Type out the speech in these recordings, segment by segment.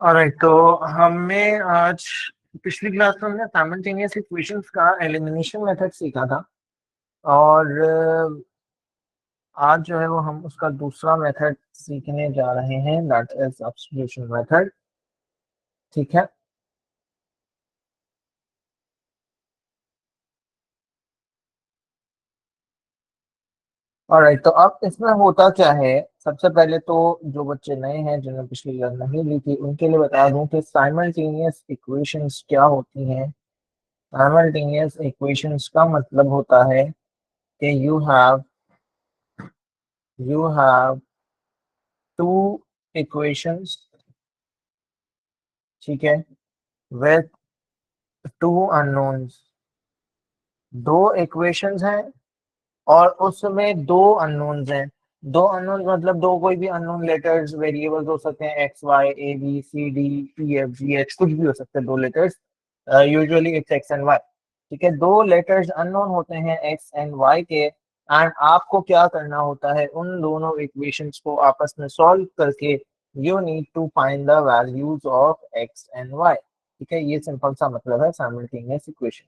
Alright, तो हमें आज पिछली क्लास में हमने साइमल्टेनियस इक्वेशंस का एलिमिनेशन मेथड सीखा था। और आज जो है वो हम उसका दूसरा मेथड सीखने जा रहे हैं, दैट इज सब्स्टिट्यूशन मेथड। ठीक है। ऑलराइट, तो अब इसमें होता क्या है। सबसे पहले तो जो बच्चे नए हैं जिन्होंने पिछली क्लास नहीं ली थी उनके लिए बता दूं कि साइमल्टेनियस इक्वेशंस क्या होती हैं। साइमल्टेनियस इक्वेशंस का मतलब होता है कि यू हैव टू इक्वेशंस, ठीक है, विथ टू अननोन्स। दो इक्वेशंस हैं और उसमें दो अननोन्स हैं। दो अननोन्स मतलब दो कोई भी अननोन लेटर्स वेरिएबल्स हो सकते हैं, X Y A B C D E F G H, कुछ भी हो सकते हैं दो letters. Usually it's X and Y. ठीक है, दो लेटर्स अननोन होते हैं एक्स एंड वाई के, एंड आपको क्या करना होता है, उन दोनों इक्वेशंस को आपस में सॉल्व करके you need to find the values of X and Y. ठीक है, ये सिंपल सा मतलब है साइमल्टेनियस इक्वेशन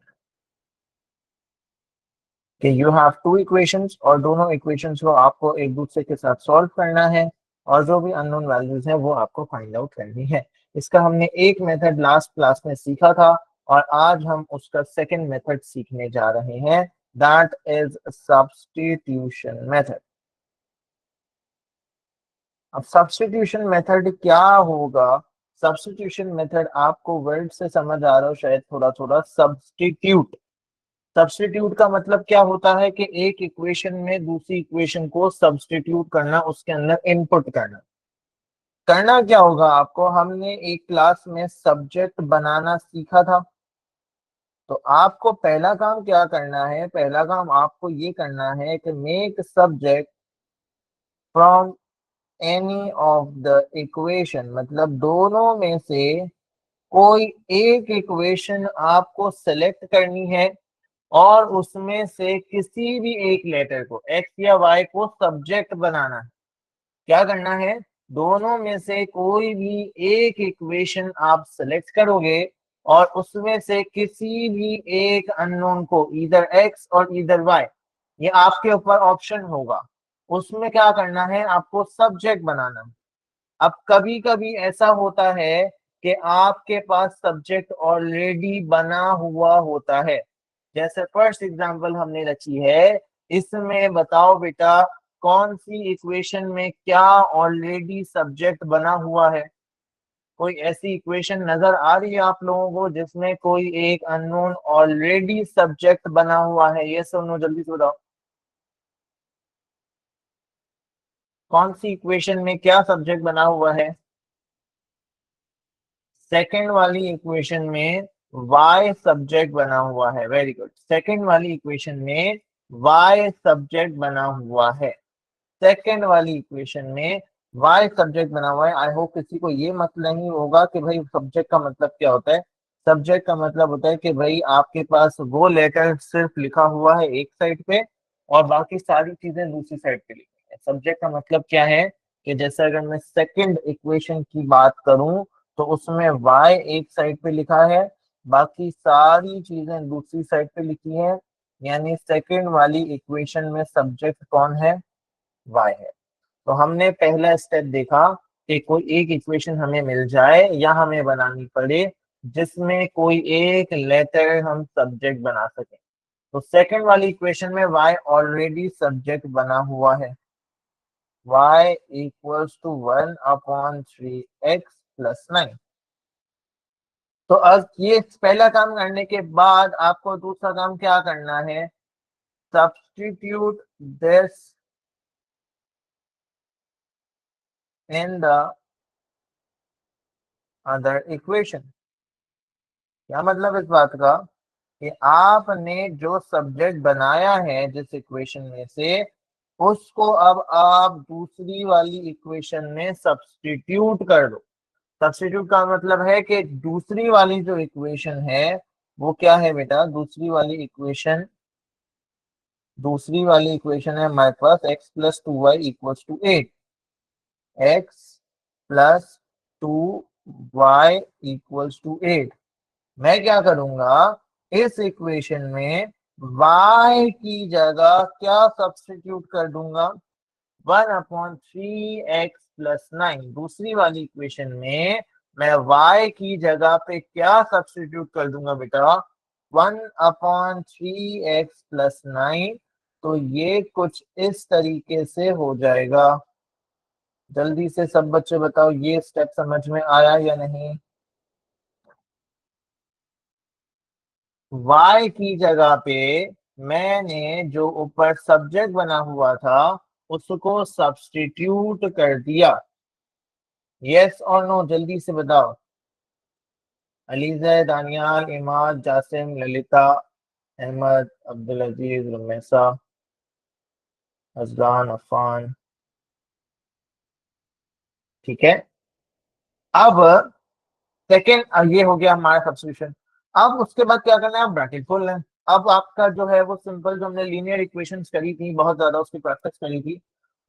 कि यू हैव टू इक्वेशंस और दोनों इक्वेशंस को आपको एक दूसरे के साथ सॉल्व करना है और जो भी अननोन वैल्यूज है वो आपको फाइंड आउट करनी है। इसका हमने एक मेथड लास्ट क्लास में सीखा था और आज हम उसका सेकंड मेथड सीखने जा रहे हैं, दैट इज सब्स्टिट्यूशन मेथड। अब सब्स्टिट्यूशन मेथड क्या होगा। सब्स्टिट्यूशन मेथड आपको वर्ड से समझ आ रहा हो शायद थोड़ा थोड़ा। सब्स्टिट्यूट, सब्स्टिट्यूट का मतलब क्या होता है कि एक इक्वेशन में दूसरी इक्वेशन को सब्स्टिट्यूट करना, उसके अंदर इनपुट करना। करना क्या होगा आपको, हमने एक क्लास में सब्जेक्ट बनाना सीखा था। तो आपको पहला काम क्या करना है, पहला काम आपको ये करना है कि make subject from any of the equation, मतलब दोनों में से कोई एक इक्वेशन आपको सेलेक्ट करनी है और उसमें से किसी भी एक लेटर को, एक्स या वाई को सब्जेक्ट बनाना है। क्या करना है, दोनों में से कोई भी एक इक्वेशन आप सेलेक्ट करोगे और उसमें से किसी भी एक अननोन को, इधर एक्स और इधर वाई, ये आपके ऊपर ऑप्शन होगा, उसमें क्या करना है, आपको सब्जेक्ट बनाना है। अब कभी कभी ऐसा होता है कि आपके पास सब्जेक्ट ऑलरेडी बना हुआ होता है। जैसे फर्स्ट एग्जांपल हमने रखी है, इसमें बताओ बेटा कौन सी इक्वेशन में क्या ऑलरेडी सब्जेक्ट बना हुआ है। कोई ऐसी इक्वेशन नजर आ रही है आप लोगों को जिसमें कोई एक अननोन ऑलरेडी सब्जेक्ट बना हुआ है? ये सुनो जल्दी से बताओ, कौन सी इक्वेशन में क्या सब्जेक्ट बना हुआ है? सेकंड वाली इक्वेशन में y सब्जेक्ट बना हुआ है। वेरी गुड, सेकंड वाली इक्वेशन में y सब्जेक्ट बना हुआ है। सेकंड वाली इक्वेशन में y सब्जेक्ट बना हुआ है। आई होप किसी को ये मतलब नहीं होगा कि भाई सब्जेक्ट का मतलब क्या होता है। सब्जेक्ट का मतलब होता है कि भाई आपके पास वो लेटर सिर्फ लिखा हुआ है एक साइड पे और बाकी सारी चीजें दूसरी साइड पे लिखी है। सब्जेक्ट का मतलब क्या है कि जैसे अगर मैं सेकंड इक्वेशन की बात करूं तो उसमें y एक साइड पे लिखा है, बाकी सारी चीजें दूसरी साइड पे लिखी है। यानी सेकंड वाली इक्वेशन में सब्जेक्ट कौन है? y है। तो हमने पहला स्टेप देखा कि कोई एक इक्वेशन हमें मिल जाए या हमें बनानी पड़े जिसमें कोई एक लेटर हम सब्जेक्ट बना सके। तो सेकंड वाली इक्वेशन में y ऑलरेडी सब्जेक्ट बना हुआ है, y इक्वल्स टू 1/3x+9। तो अब ये पहला काम करने के बाद आपको दूसरा काम क्या करना है, substitute this in the other equation. क्या मतलब इस बात का कि आपने जो सब्जेक्ट बनाया है जिस इक्वेशन में से, उसको अब आप दूसरी वाली इक्वेशन में सब्स्टिट्यूट कर दो। सब्स्टिट्यूट का मतलब है कि दूसरी वाली जो इक्वेशन है वो क्या है बेटा, दूसरी वाली इक्वेशन है हमारे पास x+2y = 8। x+2y y equals to 8। मैं क्या करूंगा, इस इक्वेशन में y की जगह क्या सब्स्टिट्यूट कर दूंगा, 1/3x+9। दूसरी वाली इक्वेशन में मैं y की जगह पे क्या सब्स्टिट्यूट कर दूंगा बेटा, 1/3x+9। तो ये कुछ इस तरीके से हो जाएगा। जल्दी से सब बच्चे बताओ ये स्टेप समझ में आया या नहीं। y की जगह पे मैंने जो ऊपर सब्जेक्ट बना हुआ था उसको सब्स्टिट्यूट कर दिया। यस और नो, जल्दी से बताओ। अलीजा, दानियाल, इमाद, जासिम, ललिता, अहमद, अब्दुल अजीज, रुमैसा, अजलान, अफान। ठीक है। अब सेकेंड ये हो गया हमारा सब्स्टिट्यूशन। अब उसके बाद क्या करना है, आप ब्रैकेट खोल लें। अब आपका जो है वो सिंपल, जो हमने लीनियर इक्वेशंस करी थी, बहुत ज्यादा उसकी प्रैक्टिस करी थी,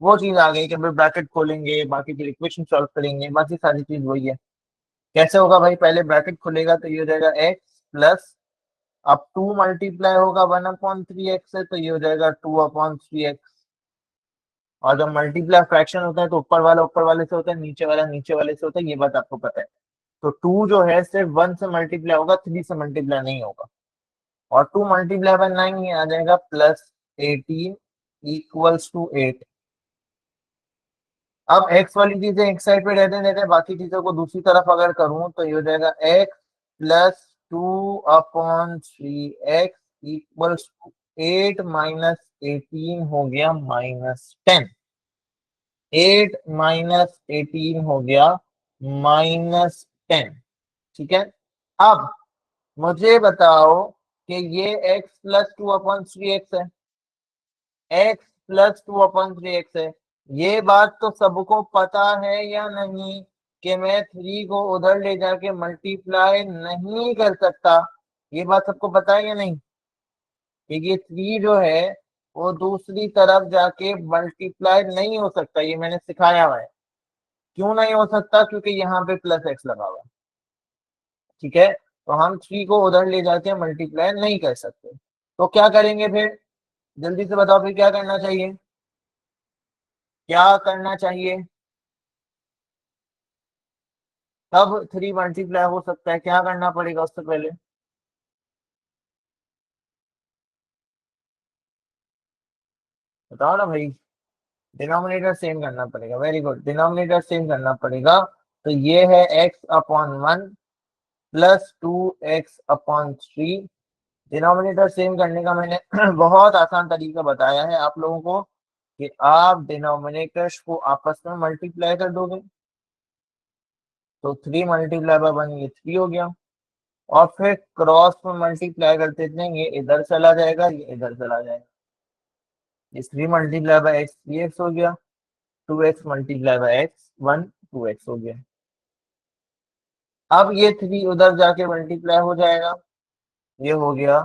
वो चीज आ गई कि भाई ब्रैकेट खोलेंगे, बाकी फिर इक्वेशन सॉल्व करेंगे, बाकी सारी चीज वही है। कैसे होगा भाई, पहले ब्रैकेट खुलेगा तो ये हो जाएगा एक्स प्लस, अब 2 मल्टीप्लाई होगा 1/3x से, तो ये हो जाएगा 2/3x। और जब मल्टीप्लाई फ्रैक्शन होता है तो ऊपर वाला ऊपर वाले से होता है, नीचे वाला नीचे वाले से होता है, ये बात आपको पता है। तो 2 जो है सिर्फ 1 से मल्टीप्लाई होगा, 3 से मल्टीप्लाई नहीं होगा। और 2 मल्टीप्लाई बाय 9 ये आ जाएगा +18 इक्वल्स टू 8। अब एक्स वाली चीजें एक साइड पे रहते रहते, बाकी चीजों को दूसरी तरफ अगर करूं तो ये हो जाएगा X plus 2/3x equals to 8 minus 18 हो गया -10। 8 माइनस 18 हो गया -10। ठीक है। अब मुझे बताओ कि ये x प्लस 2/3x है, x+2/3x है। ये बात तो सबको पता है या नहीं कि मैं 3 को उधर ले जाके मल्टीप्लाई नहीं कर सकता। ये बात सबको पता है या नहीं कि ये 3 जो है वो दूसरी तरफ जाके मल्टीप्लाई नहीं हो सकता, ये मैंने सिखाया हुआ है। क्यों नहीं हो सकता, क्योंकि यहाँ पे +x लगा हुआ है। ठीक है, तो हम 3 को उधर ले जाके मल्टीप्लाई नहीं कर सकते। तो क्या करेंगे फिर, जल्दी से बताओ फिर क्या करना चाहिए, क्या करना चाहिए। तब 3 मल्टीप्लाई हो सकता है, क्या करना पड़ेगा उससे पहले। बताओ ना भाई। डिनोमिनेटर सेम करना पड़ेगा, वेरी गुड, डिनोमिनेटर सेम करना पड़ेगा। तो ये है x/1 +2x/3। डिनोमिनेटर सेम करने का मैंने बहुत आसान तरीका बताया है आप लोगों को, कि आप डिनोमिनेटर्स को आपस में मल्टीप्लाई कर दोगे। तो 3 मल्टीप्लाई बाय 1 ये 3 हो गया, और फिर क्रॉस में मल्टीप्लाई करते जाएंगे, इधर चला जाएगा ये इधर चला जाएगा। ये 3 मल्टीप्लाई बाय एक्स 3x हो गया, 2x multiply by x 2x हो गया। अब ये 3 उधर जाके मल्टीप्लाई हो जाएगा, ये हो गया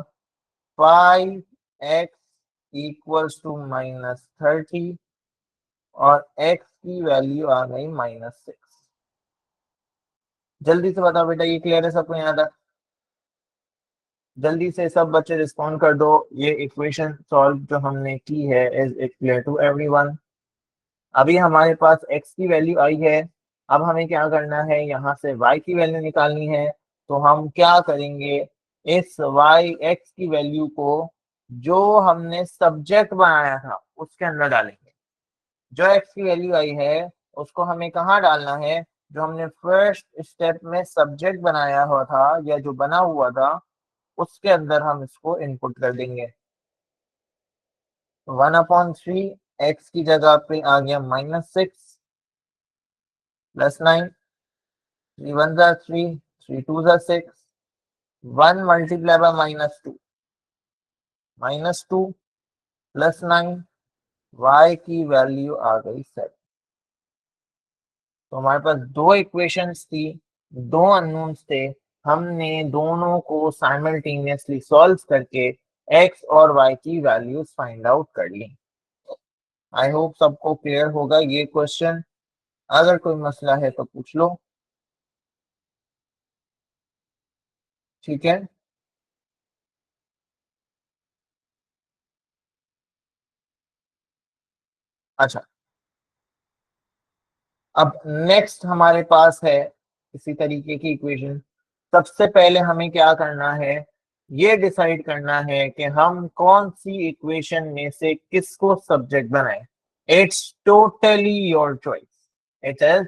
5x इक्वल्स टू -30, और x की वैल्यू आ गई -6। जल्दी से बताओ बेटा, ये क्लियर है सबको यहाँ तक। जल्दी से सब बच्चे रिस्पॉन्ड कर दो, ये इक्वेशन सॉल्व जो हमने की है is it clear to everyone. अभी हमारे पास x की वैल्यू आई है, अब हमें क्या करना है, यहाँ से y की वैल्यू निकालनी है। तो हम क्या करेंगे, इस x की वैल्यू को जो हमने सब्जेक्ट बनाया था उसके अंदर डालेंगे। जो x की वैल्यू आई है उसको हमें कहाँ डालना है, जो हमने फर्स्ट स्टेप में सब्जेक्ट बनाया हुआ था या जो बना हुआ था उसके अंदर हम इसको इनपुट कर देंगे। 1/3 x की जगह पे आ गया -6 +9, 3 1 3, 3 2 6, 1 मल्टीप्लाई बाय -2, -2 +9, y की वैल्यू आ गई 7। तो हमारे पास दो इक्वेशंस थी, दो अननोन्स थे, हमने दोनों को साइमल्टेनियसली सॉल्व करके x और y की वैल्यूज फाइंड आउट कर ली। आई होप सबको क्लियर होगा ये क्वेश्चन। अगर कोई मसला है तो पूछ लो। ठीक है। अच्छा, अब नेक्स्ट हमारे पास है इसी तरीके की इक्वेशन। सबसे पहले हमें क्या करना है, ये डिसाइड करना है कि हम कौन सी इक्वेशन में से किसको सब्जेक्ट बनाएं। It's totally your choice, it is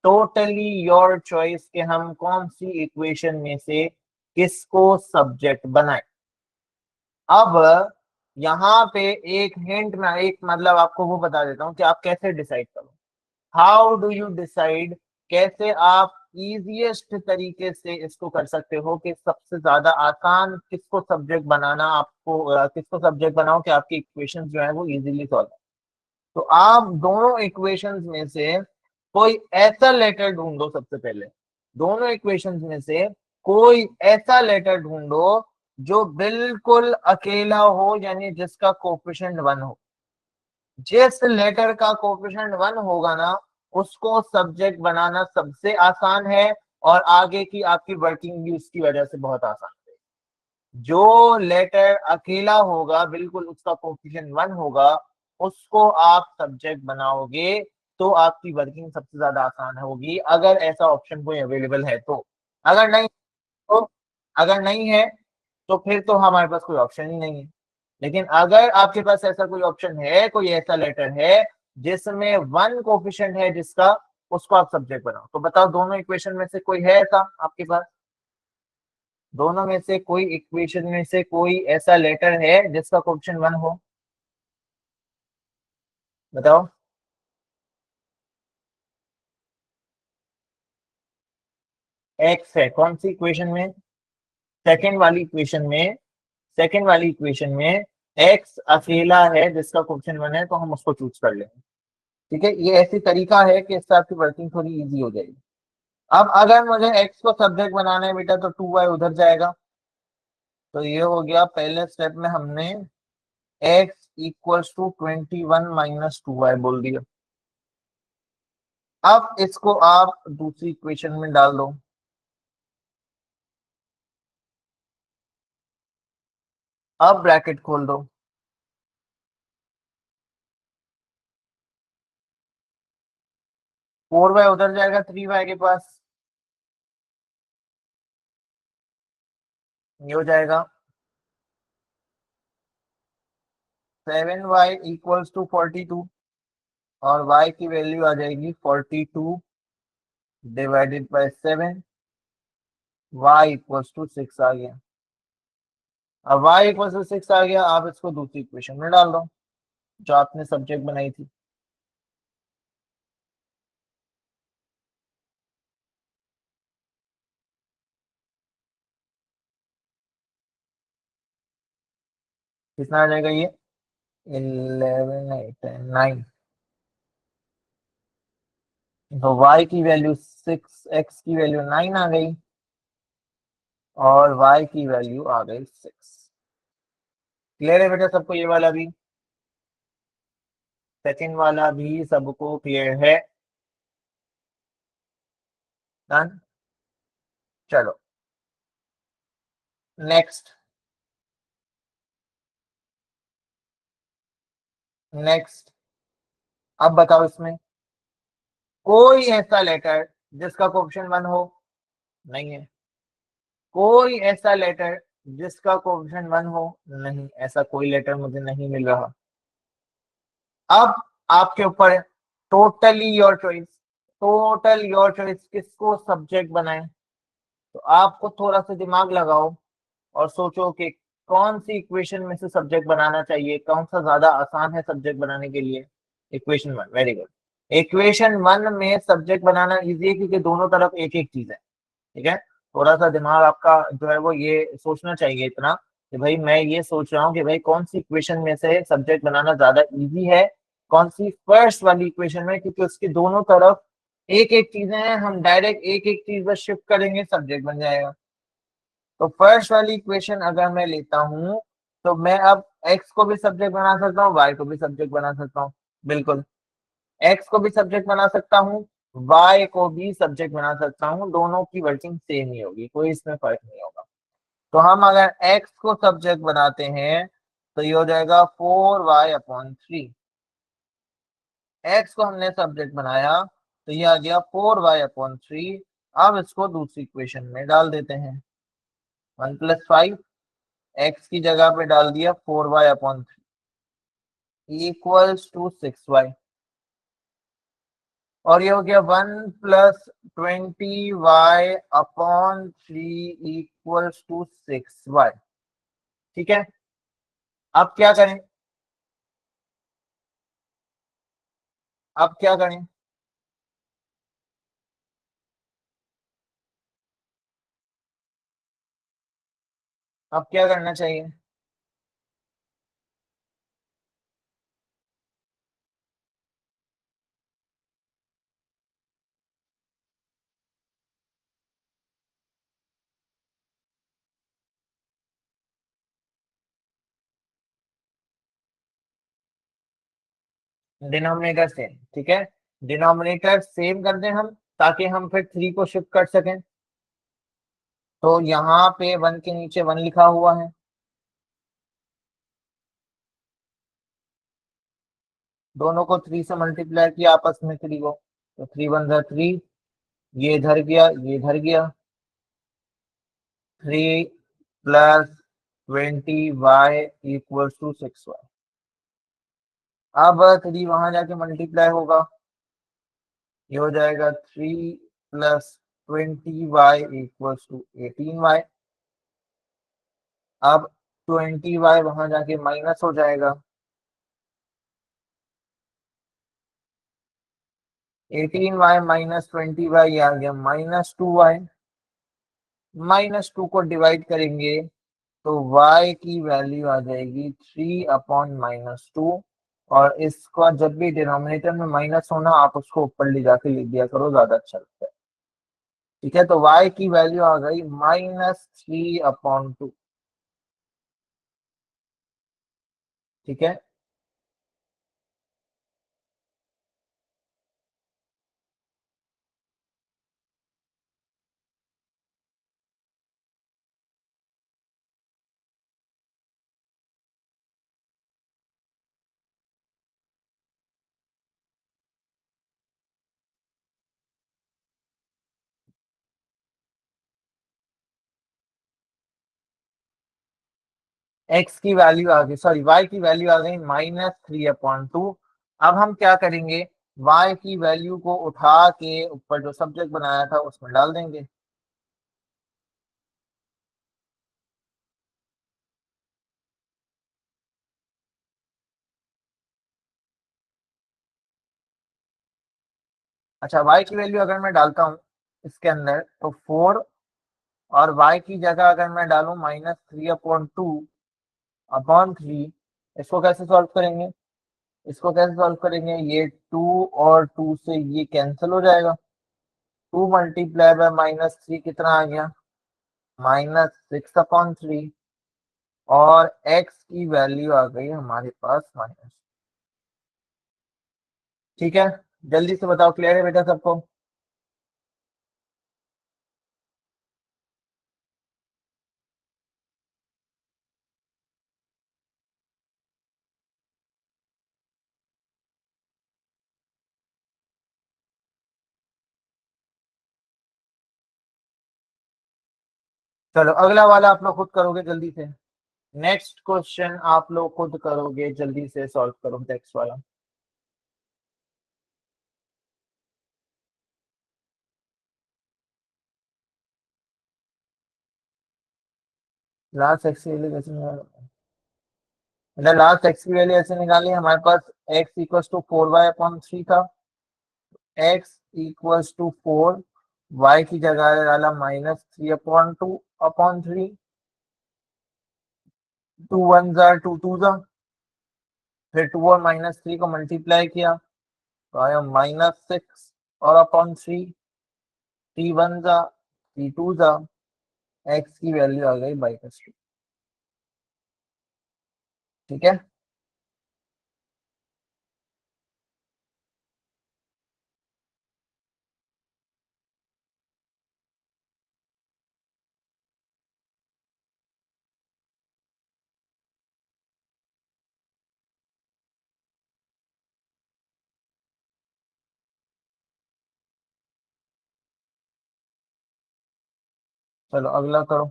totally your choice कि हम कौन सी इक्वेशन में से किसको सब्जेक्ट बनाएं। अब यहाँ पे एक हिंट में एक मतलब आपको वो बता देता हूँ कि आप कैसे डिसाइड करो। हाउ डू यू डिसाइड, कैसे आप इजीएस्ट तरीके से इसको कर सकते हो कि सबसे ज्यादा आसान किसको सब्जेक्ट बनाना, आपको किसको सब्जेक्ट बनाओ कि आपकी इक्वेशंस जो है वो इजीली सॉल्व। तो आप दोनों इक्वेशंस में से कोई ऐसा लेटर ढूंढो। सबसे पहले दोनों इक्वेशंस में से कोई ऐसा लेटर ढूंढो जो बिल्कुल अकेला हो, यानी जिसका कोफिशिएंट 1 हो। जिस लेटर का कोफिशिएंट 1 होगा ना, उसको सब्जेक्ट बनाना सबसे आसान है, और आगे की आपकी वर्किंग भी उसकी वजह से बहुत आसान है। जो लेटर अकेला होगा, बिल्कुल उसका कोफिशिएंट 1 होगा, उसको आप सब्जेक्ट बनाओगे तो आपकी वर्किंग सबसे ज्यादा आसान होगी, अगर ऐसा ऑप्शन कोई अवेलेबल है तो। अगर नहीं तो, अगर नहीं है तो फिर तो हमारे पास कोई ऑप्शन ही नहीं है। लेकिन अगर आपके पास ऐसा कोई ऑप्शन है, कोई ऐसा लेटर है जिसमें 1 कोफिशिएंट है जिसका, उसको आप सब्जेक्ट बनाओ। तो बताओ दोनों इक्वेशन में से कोई है ऐसा आपके पास? दोनों में से कोई इक्वेशन में से कोई ऐसा लेटर है जिसका कोफिशिएंट 1 हो? बताओ। एक्स है कौन सी इक्वेशन में? सेकंड वाली इक्वेशन में। सेकंड वाली इक्वेशन में एक्स अकेला है जिसका क्वेश्चन 1 है, तो हम उसको चूज कर लेंगे। ठीक है, ये ऐसी तरीका है कि इससे आपकी वर्किंग थोड़ी इजी हो जाएगी। अब अगर मुझे एक्स को सब्जेक्ट बनाना है बेटा, तो 2y उधर जाएगा। तो ये हो गया, पहले स्टेप में हमने एक्स इक्वल्स टू 21 - 2y बोल दिया। अब इसको आप दूसरी इक्वेशन में डाल दो। अब ब्रैकेट खोल दो। 4y उधर जाएगा 3y के पास। ये हो जाएगा 7y इक्वल्स टू 42, और y की वैल्यू आ जाएगी 42 divided by 7। y equals to 6 आ गया। अब y इक्वल्स टू 6 आ गया, आप इसको दूसरी इक्वेशन में डाल दो जो आपने सब्जेक्ट बनाई थी। कितना आ जाएगा ये? 11 8 9। तो y की वैल्यू 6, x की वैल्यू 9 आ गई, और y की वैल्यू आ गई 6। क्लियर है बेटा सबको ये वाला भी? सेकंड वाला भी सबको क्लियर है? डन। चलो नेक्स्ट। नेक्स्ट, अब बताओ इसमें कोई ऐसा लेटर जिसका कोफिशिएंट 1 हो? नहीं है। कोई ऐसा लेटर जिसका कोफिशिएंट 1 हो? नहीं, ऐसा कोई लेटर मुझे नहीं मिल रहा। अब आपके ऊपर है, totally your choice. Total your choice किसको सब्जेक्ट बनाएं। तो आपको थोड़ा सा दिमाग लगाओ और सोचो कि कौन सी इक्वेशन में से सब्जेक्ट बनाना चाहिए, कौन सा ज्यादा आसान है सब्जेक्ट बनाने के लिए। Equation 1, very good. इक्वेशन 1 में सब्जेक्ट बनाना इजी है क्योंकि दोनों तरफ एक एक चीज है। ठीक है, थोड़ा सा दिमाग आपका जो है वो ये सोचना चाहिए इतना कि भाई मैं ये सोच रहा हूँ कि भाई कौन सी इक्वेशन में से सब्जेक्ट बनाना ज्यादा इजी है, कौन सी फर्स्ट वाली इक्वेशन में, क्योंकि उसकी दोनों तरफ एक एक चीजें हैं, हम डायरेक्ट एक एक चीज बस शिफ्ट करेंगे सब्जेक्ट बन जाएगा। तो फर्स्ट वाली इक्वेशन अगर मैं लेता हूं, तो मैं अब एक्स को भी सब्जेक्ट बना सकता हूँ, वाई को भी सब्जेक्ट बना सकता हूँ। बिल्कुल, एक्स को भी सब्जेक्ट बना सकता हूँ, वाई को भी सब्जेक्ट बना सकता हूँ। दोनों की वर्किंग सेम ही होगी, कोई इसमें फर्क नहीं होगा। तो हम अगर x को सब्जेक्ट बनाते हैं तो ये हो जाएगा 4y/3। x को हमने सब्जेक्ट बनाया तो ये आ गया 4y/3। अब इसको दूसरी इक्वेशन में डाल देते हैं। 1+5 x की जगह पे डाल दिया 4y/3 इक्वल्स टू 6y। और ये हो गया 1+20y/3 इक्वल्स टू 6y। ठीक है, अब क्या करें? अब क्या करें? अब क्या करना चाहिए? डिनोमिनेटर सेम, ठीक है। डिनोमिनेटर सेम कर दें हम, ताकि हम फिर 3 को शिफ्ट कर सकें। तो यहाँ पे 1 के नीचे 1 लिखा हुआ है, दोनों को 3 से मल्टीप्लाई किया आपस में, 3 को, तो 3 × 1 = 3। ये इधर गया, ये इधर गया। 3+20y = 6y। अब 3 वहां जाके मल्टीप्लाई होगा, ये हो जाएगा 3+20y = 18y। अब 20y वहां जाके माइनस हो जाएगा, 18y - 20y आ गया -2y। -2 को डिवाइड करेंगे तो y की वैल्यू आ जाएगी 3/-2। और इसका जब भी डिनोमिनेटर में माइनस होना, आप उसको ऊपर ले जाके लिख दिया करो, ज्यादा अच्छा लगता है। ठीक है, तो y की वैल्यू आ गई -3/2। ठीक है, x की वैल्यू आ गई, सॉरी y की वैल्यू आ गई -3/2। अब हम क्या करेंगे? y की वैल्यू को उठा के ऊपर जो सब्जेक्ट बनाया था उसमें डाल देंगे। अच्छा, y की वैल्यू अगर मैं डालता हूँ इसके अंदर तो 4, और y की जगह अगर मैं डालूं -3/2/3, इसको कैसे सॉल्व करेंगे? इसको कैसे सॉल्व करेंगे? ये 2 और 2 से ये कैंसिल हो जाएगा। 2 मल्टीप्लाई बाय -3 कितना आ गया? -6/3। और x की वैल्यू आ गई हमारे पास माइनस। ठीक है, जल्दी से बताओ, क्लियर है बेटा सबको? चलो, अगला वाला आप लोग खुद करोगे जल्दी से। नेक्स्ट क्वेश्चन आप लोग खुद करोगे, जल्दी से सॉल्व करो टेक्स्ट वाला। लास्ट एक्स की वैल्यू कैसे निकालें? मतलब लास्ट एक्स की वैल्यू ऐसे निकाली, हमारे पास x = 4y/3 था। x = 4, y की जगह डाला -3/2/3। 2 1 जार 2 2 जा, फिर 2 और -3 को मल्टीप्लाई किया तो आया -6 और अपॉन 3। 3 1 जा 3 2 जा, x की वैल्यू आ गई 22। ठीक है, चलो अगला करो।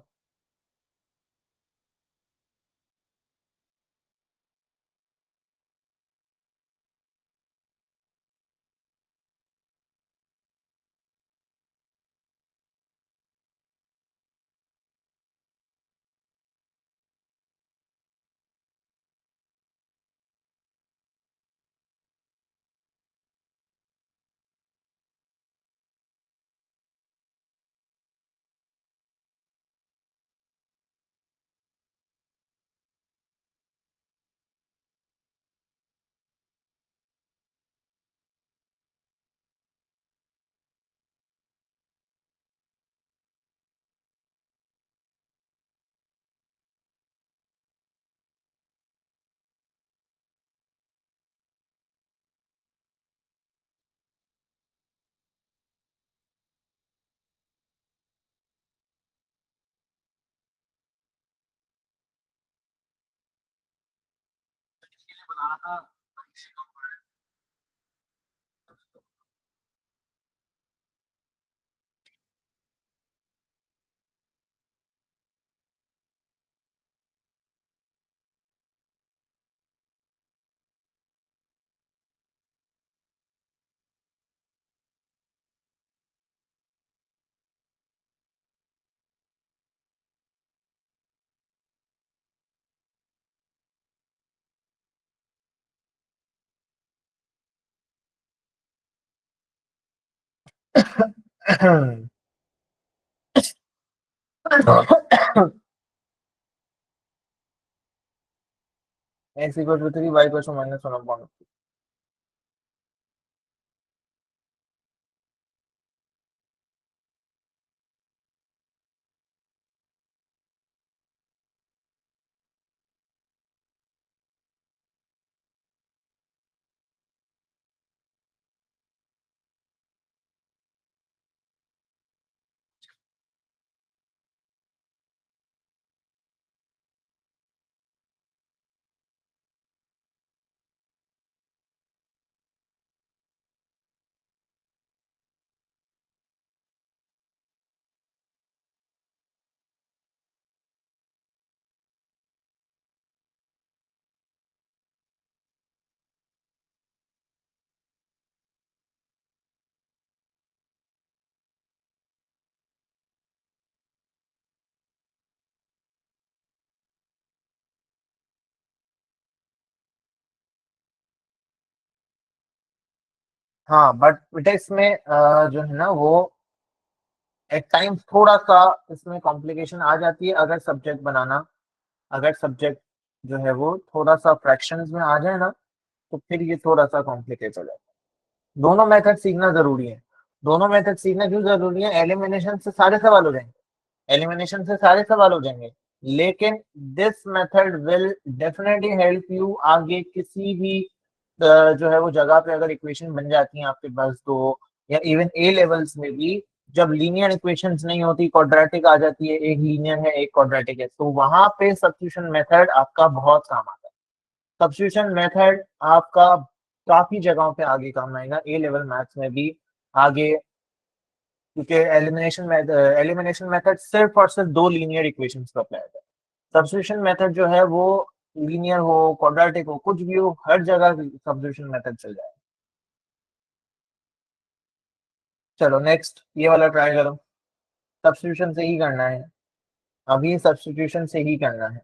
X equal to 3 Y equal to -1/2। हाँ बट इसमें जो है ना वो एट टाइम्स थोड़ा सा इसमें कॉम्प्लिकेशन आ जाती है अगर सब्जेक्ट बनाना, अगर सब्जेक्ट जो है वो थोड़ा सा फ्रैक्शंस में आ जाए ना, तो फिर ये थोड़ा सा कॉम्प्लिकेट हो जाता है। दोनों मेथड सीखना जरूरी है। दोनों मेथड सीखना क्यों जरूरी है? एलिमिनेशन से सारे सवाल हो जाएंगे, एलिमिनेशन से सारे सवाल हो जाएंगे, लेकिन this method will definitely help you आगे किसी भी जो है वो जगह पे अगर इक्वेशन बन जाती है आपके पास तो, या इवन ए लेवल्स में भी जब लीनियर इक्वेशंस नहीं होती, क्वाड्रेटिक आ जाती है, एक लीनियर है एक क्वाड्रेटिक है, तो वहां पे सब्स्टिट्यूशन मेथड आपका बहुत काम आता है। सब्स्टिट्यूशन मेथड आपका काफी जगहों पे आगे काम आएगा, ए लेवल मैथ्स में भी आगे, क्योंकि एलिमिनेशन मेथड सिर्फ और सिर्फ दो लीनियर इक्वेशंस पर अप्लाई होता है। सब्स्टिट्यूशन मेथड जो है वो लीनियर हो क्वाड्रेटिक हो कुछ भी हो, हर जगह सब्स्टिट्यूशन मेथड चल जाए। चलो नेक्स्ट ये वाला ट्राई करो। सब्स्टिट्यूशन से ही करना है, अभी सब्स्टिट्यूशन से ही करना है।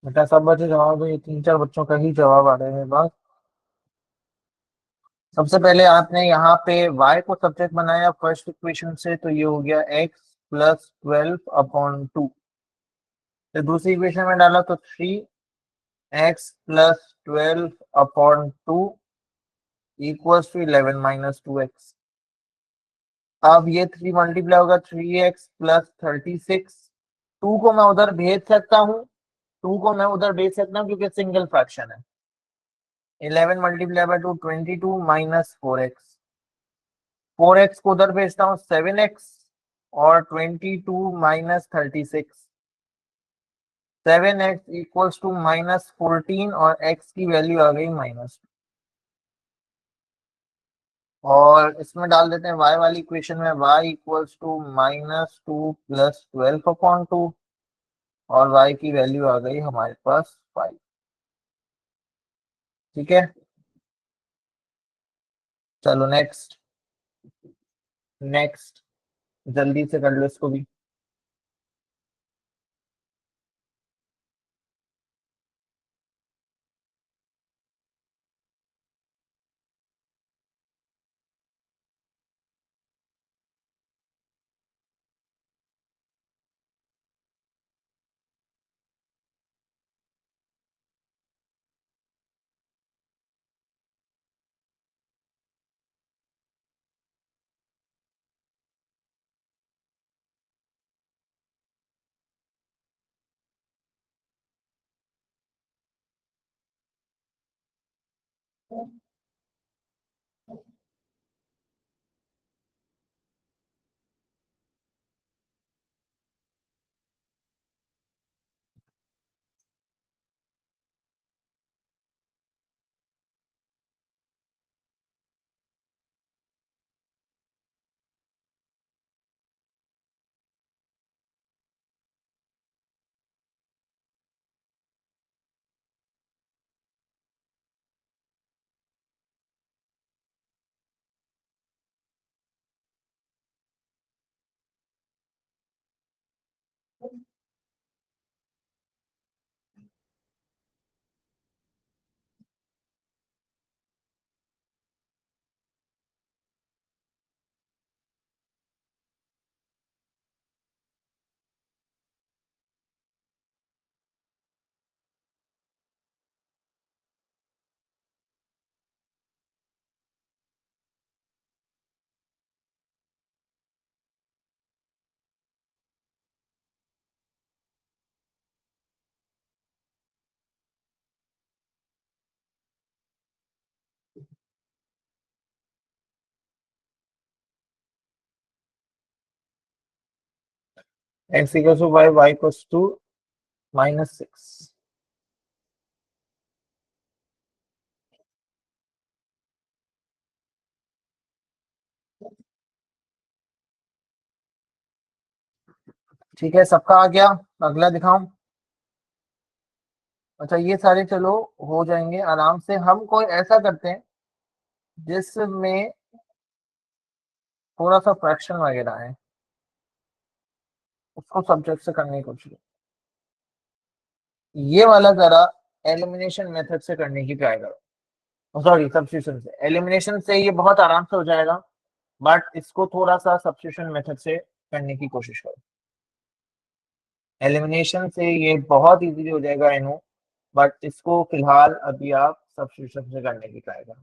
बेटा सब बच्चे जवाब दो, ये 3-4 बच्चों का ही जवाब आ रहे हैं बस। सबसे पहले आपने यहाँ पे y को सब्जेक्ट बनाया फर्स्ट इक्वेशन से, तो ये हो गया x+12/2। फिर दूसरी इक्वेशन में डाला तो 3x+12/2 = 11 - 2x। अब ये 3 मल्टीप्लाई होगा 3x+36। 2 को मैं उधर भेज सकता हूँ, 2 को मैं उधर भेज सकता हूँ क्योंकि सिंगल फ्रैक्शन है। 11 मल्टीप्लाई बाय 2 22 - 4x। 4x को उधर भेजता हूँ 7x, और 22 - 36। 7x = -14, और x की वैल्यू आ गई -2। और इसमें डाल देते हैं y वाली इक्वेशन में, y = -2 + 12/2, और y की वैल्यू आ गई हमारे पास 5। ठीक है, चलो नेक्स्ट। नेक्स्ट, जल्दी से कर लो इसको भी। x = y, y = -6। ठीक है, सबका आ गया। अगला दिखाऊं? अच्छा, ये सारे चलो हो जाएंगे आराम से। हम कोई ऐसा करते हैं जिसमें थोड़ा सा फ्रैक्शन वगैरह है, उसको सब्जेक्ट से करने की कोशिश। ये वाला जरा एलिमिनेशन मेथड से करने की ट्राई करो, सॉरी सब्स्टिट्यूशन से। एलिमिनेशन से ये बहुत आराम से हो जाएगा, बट इसको थोड़ा सा सब्स्टिट्यूशन मेथड से करने की कोशिश करो। एलिमिनेशन से ये बहुत इजीली हो जाएगा आई नो, बट इसको फिलहाल अभी आप सब्स्टिट्यूशन से करने की ट्राई करो।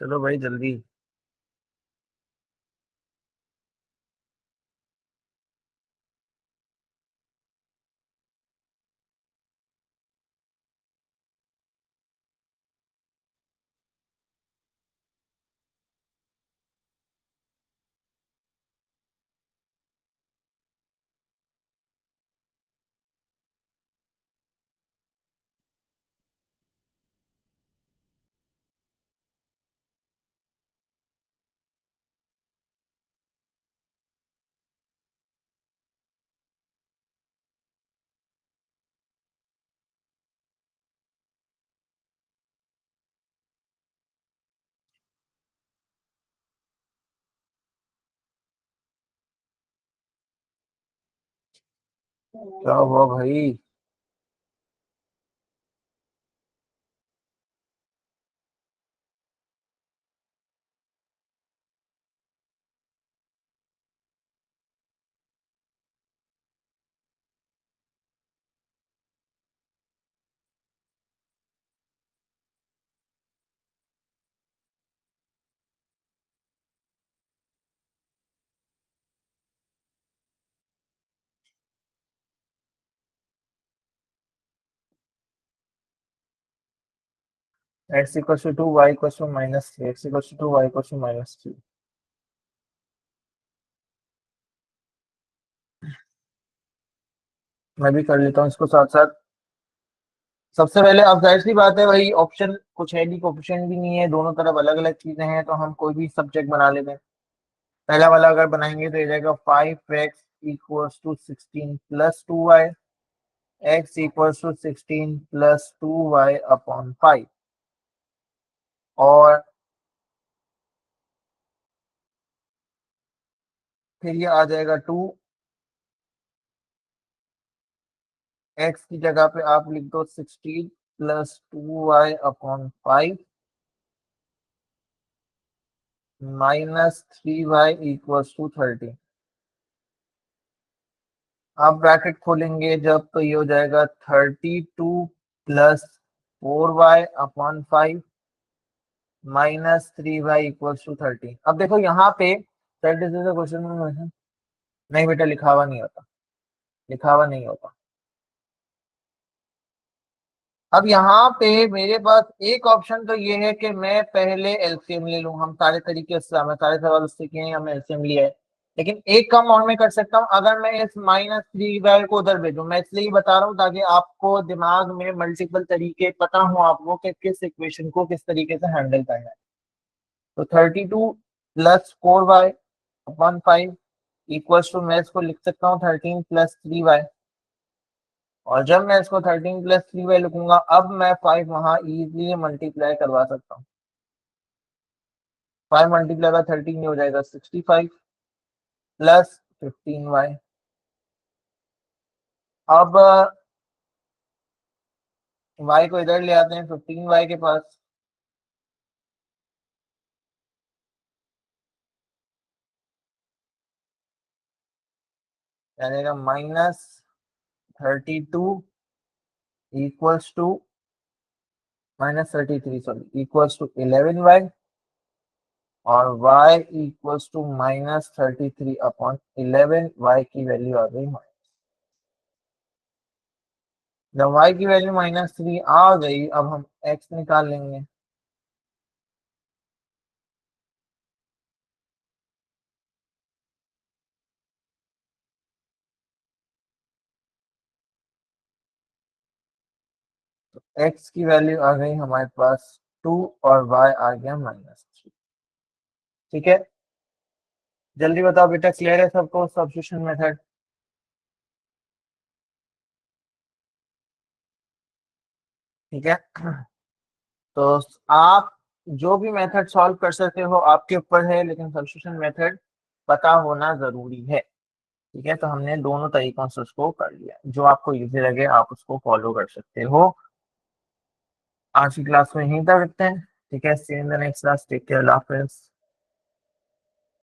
चलो भाई जल्दी। क्या हुआ भाई? X equal to Y equal to -3, X equal to Y equal to -3। मैं भी कर लेता हूँ इसको साथ साथ। सबसे पहले अब जाहिर सी बात है भाई, ऑप्शन कुछ है नहीं, कोफिशिएंट भी नहीं है, दोनों तरफ अलग अलग चीजें हैं, तो हम कोई भी सब्जेक्ट बना लेते हैं। पहला वाला अगर बनाएंगे तो ये जाएगा 5x equals to 16 + 2y, x equals to 16 + 2y/5। और फिर ये आ जाएगा 2, x की जगह पे आप लिख दो 16 + 2y/5 -3y = 30। आप ब्रैकेट खोलेंगे जब तो ये हो जाएगा 32 + 4y/5 -3y = 30। अब देखो यहाँ पे दैट इज द क्वेश्चन। नहीं बेटा, लिखा हुआ नहीं होता, लिखा हुआ नहीं होता। अब यहाँ पे मेरे पास एक ऑप्शन तो ये है कि मैं पहले एलसीएम ले लूं। हम सारे तरीके से, हमें सारे सवाल उससे किए हैं, हमने एलसीएम लिया है। लेकिन एक काम और मैं कर सकता हूँ, अगर मैं इस -3y को उधर भेजूं। मैं इसलिए ही बता रहा हूँ ताकि आपको दिमाग में मल्टीपल तरीके पता हो आपको कि किस इक्वेशन को किस तरीके से हैंडल करना है। तो 32 plus 4y upon 5 equals to, मैं इसको लिख सकता हूँ 13 प्लस 3y। और जब मैं इसको 13 प्लस 3y लिखूंगा, अब मैं 5 वहां इजीली मल्टीप्लाई करवा सकता हूँ। 5 मल्टीप्लाई बाय 13 हो जाएगा 65 प्लस 15y। अब y को इधर ले आते हैं 15y के पास। जाएगा -32 equals to -33, sorry, equals to 11y। और y equals to -33 upon 11, y की वैल्यू आ गई। जब y की वैल्यू -3 आ गई, अब हम x निकाल लेंगे। x की वैल्यू आ गई हमारे पास 2 और y आ गया -3। ठीक है, जल्दी बताओ बेटा, क्लियर है सबको सब्स्टिट्यूशन मेथड? ठीक है, तो आप जो भी मेथड सॉल्व कर सकते हो आपके ऊपर है, लेकिन सब्स्टिट्यूशन मेथड पता होना जरूरी है। ठीक है, तो हमने दोनों तरीकों से उसको कर लिया, जो आपको इजी लगे आप उसको फॉलो कर सकते हो। आज की क्लास में यहीं तक रखते हैं। ठीक है, see in the next class, take care, अल्लाह हाफिज़।